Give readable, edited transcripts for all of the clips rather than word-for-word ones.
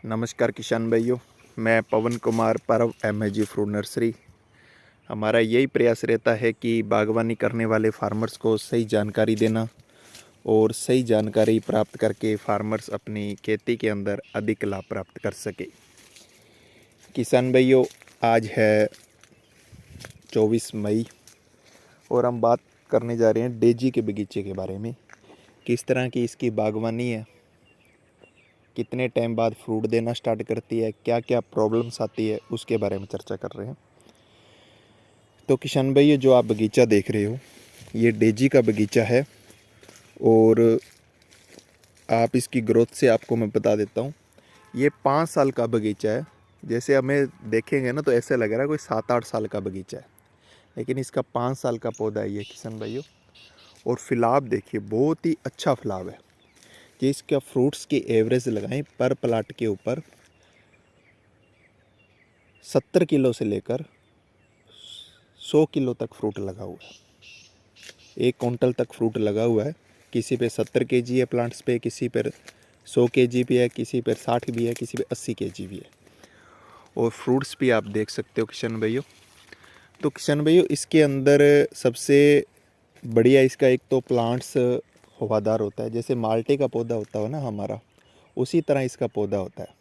नमस्कार किसान भाइयों, मैं पवन कुमार परव MAG फ्रूट नर्सरी। हमारा यही प्रयास रहता है कि बागवानी करने वाले फार्मर्स को सही जानकारी देना और सही जानकारी प्राप्त करके फार्मर्स अपनी खेती के अंदर अधिक लाभ प्राप्त कर सके। किसान भाइयों, आज है 24 मई और हम बात करने जा रहे हैं डेजी के बगीचे के बारे में। किस तरह की इसकी बागवानी है, कितने टाइम बाद फ्रूट देना स्टार्ट करती है, क्या क्या प्रॉब्लम्स आती है, उसके बारे में चर्चा कर रहे हैं। तो किशन भाई, ये जो आप बगीचा देख रहे हो, ये डेजी का बगीचा है और आप इसकी ग्रोथ से आपको मैं बता देता हूँ। ये 5 साल का बगीचा है। जैसे हमें देखेंगे ना तो ऐसे लग रहा है कोई 7-8 साल का बगीचा है, लेकिन इसका 5 साल का पौधा है ये किशन भाइयों। और फिलाब देखिए, बहुत ही अच्छा फिलाब है। कि इसका फ्रूट्स की एवरेज लगाएं पर प्लाट के ऊपर 70 किलो से लेकर 100 किलो तक फ्रूट लगा हुआ है। 1 कुंटल तक फ्रूट लगा हुआ है। किसी पे 70 kg है प्लांट्स पे, किसी पर 100 kg भी है, किसी पर 60 भी है, किसी पे 80 kg भी है। और फ्रूट्स भी आप देख सकते हो किशन भैया। तो किशन भैया, इसके अंदर सबसे बढ़िया इसका एक तो प्लांट्स हवादार होता है। जैसे माल्टे का पौधा होता है ना हमारा, उसी तरह इसका पौधा होता है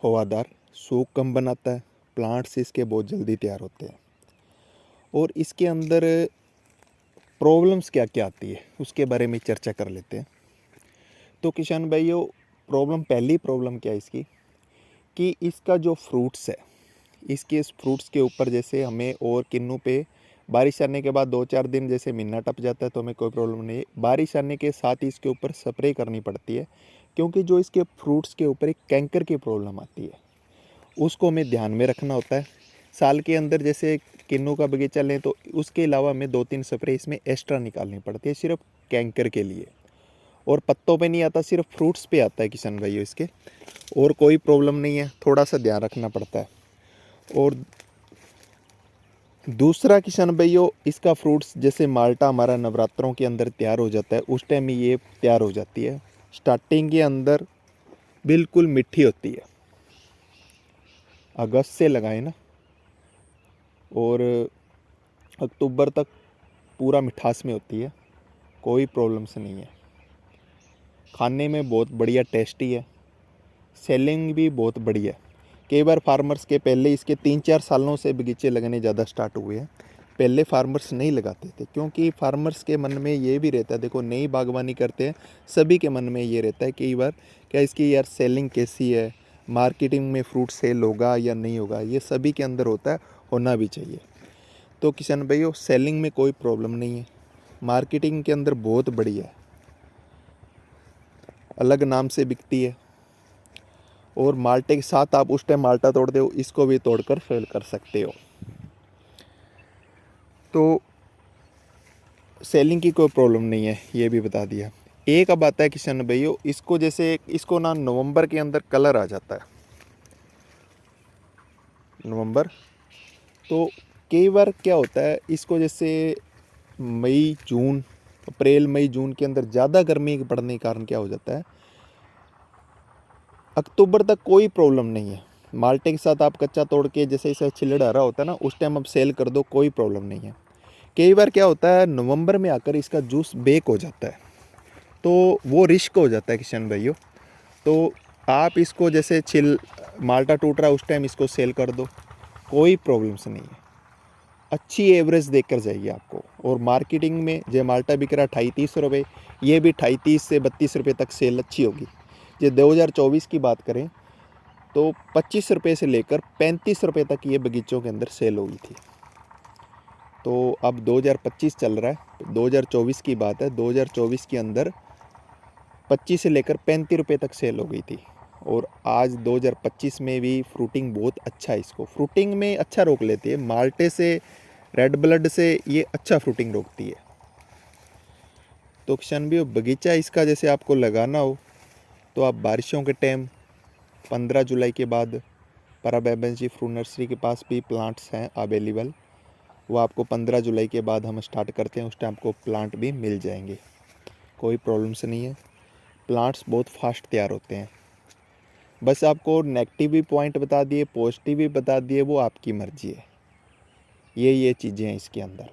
हवादार, सूख कम बनाता है, प्लांट्स इसके बहुत जल्दी तैयार होते हैं। और इसके अंदर प्रॉब्लम्स क्या क्या आती है उसके बारे में चर्चा कर लेते हैं। तो किसान भाइयों, पहली प्रॉब्लम क्या है इसकी, कि इसका जो फ्रूट्स है, इसके इस फ्रूट्स के ऊपर जैसे हमें और किन्नू पे बारिश आने के बाद 2-4 दिन जैसे महीना टप जाता है तो हमें कोई प्रॉब्लम नहीं है। बारिश आने के साथ ही इसके ऊपर स्प्रे करनी पड़ती है, क्योंकि जो इसके फ्रूट्स के ऊपर एक कैंकर की प्रॉब्लम आती है, उसको हमें ध्यान में रखना होता है। साल के अंदर जैसे किन्नू का बगीचा लें तो उसके अलावा हमें 2-3 स्प्रे इसमें एक्स्ट्रा निकालनी पड़ती है, सिर्फ कैंकर के लिए। और पत्तों पे नहीं आता, सिर्फ फ्रूट्स पे आता है किसान भाइयों इसके। और कोई प्रॉब्लम नहीं है, थोड़ा सा ध्यान रखना पड़ता है। और दूसरा किसान भाइयों, इसका फ्रूट्स जैसे माल्टा हमारा नवरात्रों के अंदर तैयार हो जाता है, उस टाइम ये तैयार हो जाती है। स्टार्टिंग के अंदर बिल्कुल मीठी होती है, अगस्त से लगाए ना, और अक्टूबर तक पूरा मिठास में होती है, कोई प्रॉब्लम्स नहीं है। खाने में बहुत बढ़िया टेस्टी है, सेलिंग भी बहुत बढ़िया है। कई बार फार्मर्स के पहले इसके 3-4 सालों से बगीचे लगने ज़्यादा स्टार्ट हुए हैं। पहले फार्मर्स नहीं लगाते थे, क्योंकि फार्मर्स के मन में ये भी रहता है, देखो नई बागवानी करते हैं, सभी के मन में ये रहता है कई बार, क्या इसकी यार सेलिंग कैसी है, मार्केटिंग में फ्रूट सेल होगा या नहीं होगा, ये सभी के अंदर होता है, होना भी चाहिए। तो किसान भाइयों, सेलिंग में कोई प्रॉब्लम नहीं है, मार्केटिंग के अंदर बहुत बढ़िया है, अलग नाम से बिकती है। और माल्टे के साथ आप उस टाइम माल्टा तोड़ते हो, इसको भी तोड़कर सेल कर सकते हो। तो सेलिंग की कोई प्रॉब्लम नहीं है, ये भी बता दिया। एक अब आता है किशन भाइयों, इसको जैसे इसको ना नवंबर के अंदर कलर आ जाता है, नवंबर। तो कई बार क्या होता है, इसको जैसे मई जून, अप्रैल मई जून के अंदर ज़्यादा गर्मी पड़ने के कारण क्या हो जाता है, अक्टूबर तक कोई प्रॉब्लम नहीं है। माल्टे के साथ आप कच्चा तोड़ के जैसे इसे छिलड़ आ रहा होता है ना, उस टाइम आप सेल कर दो, कोई प्रॉब्लम नहीं है। कई बार क्या होता है, नवंबर में आकर इसका जूस बेक हो जाता है, तो वो रिस्क हो जाता है किशन भाइयों। तो आप इसको जैसे माल्टा टूट रहा है उस टाइम इसको सेल कर दो, कोई प्रॉब्लम्स नहीं है। अच्छी एवरेज देकर जाइए आपको। और मार्केटिंग में जो माल्टा बिक रहा है 28-30 रुपये, ये भी 28-30 से 32 रुपये तक सेल अच्छी होगी। जो 2024 की बात करें तो 25 रुपये से लेकर 35 रुपये तक ये बगीचों के अंदर सेल हुई थी। तो अब 2025 चल रहा है, तो 2024 की बात है, 2024 के अंदर 25 से लेकर 35 रुपये तक सेल हो गई थी। और आज 2025 में भी फ्रूटिंग बहुत अच्छा है, इसको फ्रूटिंग में अच्छा रोक लेती है, माल्टे से, रेड ब्लड से ये अच्छा फ्रूटिंग रोकती है। तो किशन भी बगीचा इसका जैसे आपको लगाना हो तो आप बारिशों के टाइम 15 जुलाई के बाद परब MAG फ्रूट नर्सरी के पास भी प्लांट्स हैं अवेलेबल, वो आपको 15 जुलाई के बाद हम स्टार्ट करते हैं, उस टाइम आपको प्लांट भी मिल जाएंगे, कोई प्रॉब्लम्स नहीं है। प्लांट्स बहुत फास्ट तैयार होते हैं, बस आपको नेगेटिव भी पॉइंट बता दिए, पॉजिटिव भी बता दिए, वो आपकी मर्ज़ी है। ये चीज़ें हैं इसके अंदर,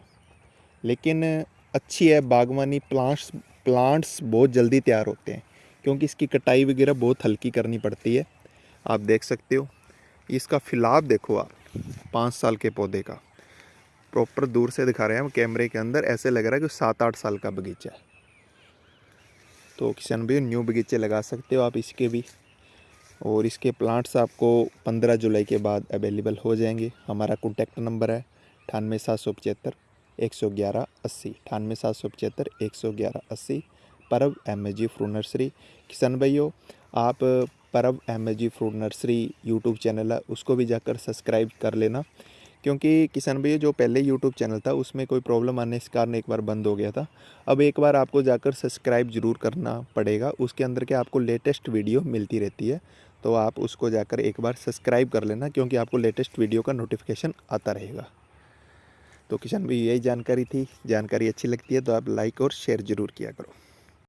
लेकिन अच्छी है बागवानी। प्लांट्स बहुत जल्दी तैयार होते हैं क्योंकि इसकी कटाई वगैरह बहुत हल्की करनी पड़ती है। आप देख सकते हो, इसका फैलाव देखो आप, 5 साल के पौधे का। प्रॉपर दूर से दिखा रहे हैं हम कैमरे के अंदर, ऐसे लग रहा है कि 7-8 साल का बगीचा है। तो किसान भी न्यू बगीचे लगा सकते हो आप इसके भी। और इसके प्लांट्स आपको 15 जुलाई के बाद अवेलेबल हो जाएंगे। हमारा कॉन्टैक्ट नंबर है 98 775 111 80, 98 775 111 80। परब MSG फ्रूट नर्सरी। किसान भाइयों, आप परब MSG fruit nursery YouTube channel है, उसको भी जाकर सब्सक्राइब कर लेना, क्योंकि किसान भैया जो पहले यूट्यूब चैनल था उसमें कोई प्रॉब्लम आने के कारण एक बार बंद हो गया था। अब एक बार आपको जाकर सब्सक्राइब ज़रूर करना पड़ेगा, उसके अंदर के आपको लेटेस्ट वीडियो मिलती रहती है, तो आप उसको जाकर एक बार सब्सक्राइब कर लेना, क्योंकि आपको लेटेस्ट वीडियो का नोटिफिकेशन आता रहेगा। तो किसान भैया यही जानकारी थी। जानकारी अच्छी लगती है तो आप लाइक और शेयर ज़रूर किया करो।